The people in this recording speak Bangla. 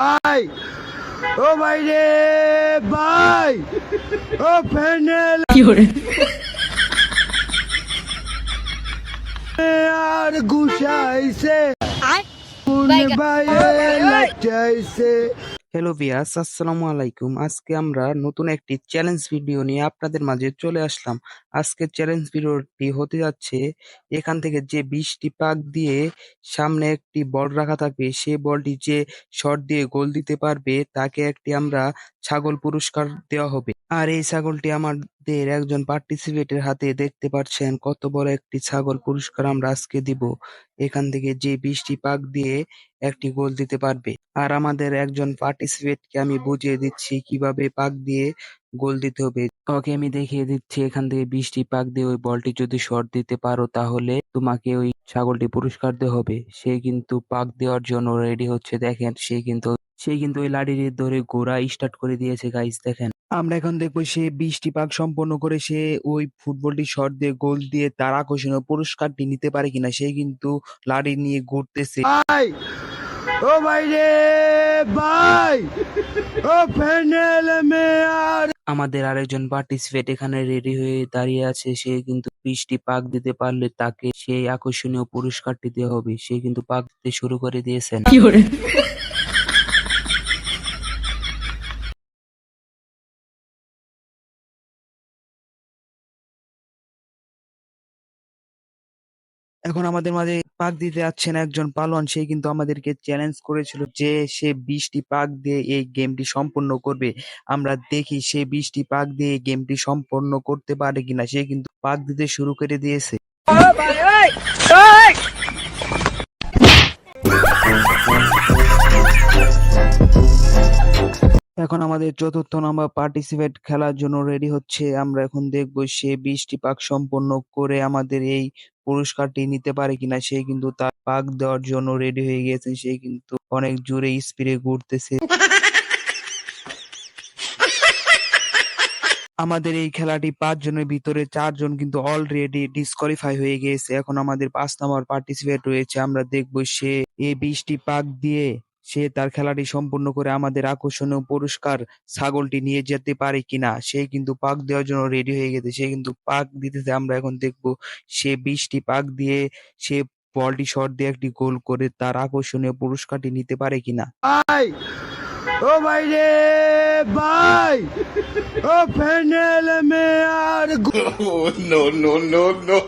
ভাই, ও ভাই রে ভাই, ও ফ্যানেল আর গুছাইছে কোন ভাইয়ে লাচাইছে। হ্যালো ভিউয়ার্স, আসসালামু আলাইকুম। আজকে আমরা নতুন একটি চ্যালেঞ্জ ভিডিও নিয়ে আপনাদের মাঝে চলে আসলাম। আজকের চ্যালেঞ্জ ভিডিওটি হতে যাচ্ছে, এখান থেকে যে 20টি পাক দিয়ে সামনে একটি বল রাখা থাকবে, সেই বলটি যে শট দিয়ে গোল দিতে পারবে তাকে একটি আমরা ছাগল পুরস্কার দেওয়া হবে। আর এই ছাগলটি আমাদের একজন পার্টিসিপেটের হাতে, দেখতে পাচ্ছেন কত বড় একটি ছাগল পুরস্কার আমরা আজকে দিব। এখান থেকে যে 20টি পাক দিয়ে একটি গোল দিতে পারবে। আর আমাদের একজন পার্টিসিপেটকে আমি বুঝিয়ে দিচ্ছি কিভাবে পাক দিয়ে গোল দিতে হবে। ওকে আমি দেখিয়ে দিচ্ছি, এখান থেকে 20টি পাক দিয়ে ওই বলটি যদি শট দিতে পারো তাহলে তোমাকে ওই ছাগলটি পুরস্কার দেওয়া হবে। সে কিন্তু পাক দেওয়ার জন্য রেডি হচ্ছে, দেখেন সে কিন্তু ওই লাঠিটি ধরে ঘোরা স্টার্ট করে দিয়েছে গাইস, দেখেন। আমরা এখন দেখবো সে 20টি পাক সম্পন্ন করে সে ওই ফুটবলটি শট দিয়ে গোল দিয়ে তার আকর্ষণীয় পুরস্কারটি নিতে পারে কিনা। সে কিন্তু লাঠি নিয়ে ঘুরতেছে। ভাই, ও ভাই রে ভাই, ও ফ্যানেল মেয়ার। আমাদের আরেকজন পার্টিসিপেট এখানে রেডি হয়ে দাঁড়িয়ে আছে। সে কিন্তু 20টি পাক দিতে পারলে তাকে সেই আকর্ষণীয় পুরস্কারটি দেওয়া হবে। সে কিন্তু পাক দিতে শুরু করে দিয়েছেন। এখন আমাদের মাঝে পাক দিতে যাচ্ছেন একজন পালোয়ান। সে কিন্তু আমাদেরকে চ্যালেঞ্জ করেছিল যে সে 20টি পাক দিয়ে এই গেমটি সম্পূর্ণ করবে। আমরা দেখি সে 20টি পাক দিয়ে এই গেমটি সম্পূর্ণ করতে পারে কিনা। সে কিন্তু পাক দিতে শুরু করে দিয়েছে। এখন আমাদের চতুর্থ নাম্বার পার্টিসিপেট খেলার জন্য রেডি হচ্ছে। আমরা এখন দেখবো সে 20টি পাক সম্পন্ন করে আমাদের এই পুরস্কারটি নিতে পারে কিনা। সে কিন্তু তার পাক দেওয়ার জন্য রেডি হয়ে গেছে। সে কিন্তু অনেক জোরে স্পিডে ঘুরতেছে। আমাদের এই খেলাটি 5 জনের ভিতরে 4 জন কিন্তু অলরেডি ডিসকোয়ালিফাই হয়ে গিয়েছে। এখন আমাদের 5 নাম্বার পার্টিসিপেট রয়েছে। আমরা দেখবো সে এই 20টি পাক দিয়ে সে তার খেলাটি সম্পূর্ণ করে আমাদের আকর্ষণীয় পুরস্কার ছাগলটি নিয়ে যেতে পারে কিনা। সে কিন্তু পাক দেওয়ার জন্য রেডি হয়ে গেছে। সে কিন্তু পাক দিতেছে। আমরা এখন দেখবো সে 20টি পাক দিয়ে সে বলটি শট দিয়ে একটি গোল করে তার আকর্ষণীয় পুরস্কারটি নিতে পারে কিনা। ভাই, ও ভাই রে ভাই, ও ফ্যানেল মেয়ার। Oh, no, no, no, no.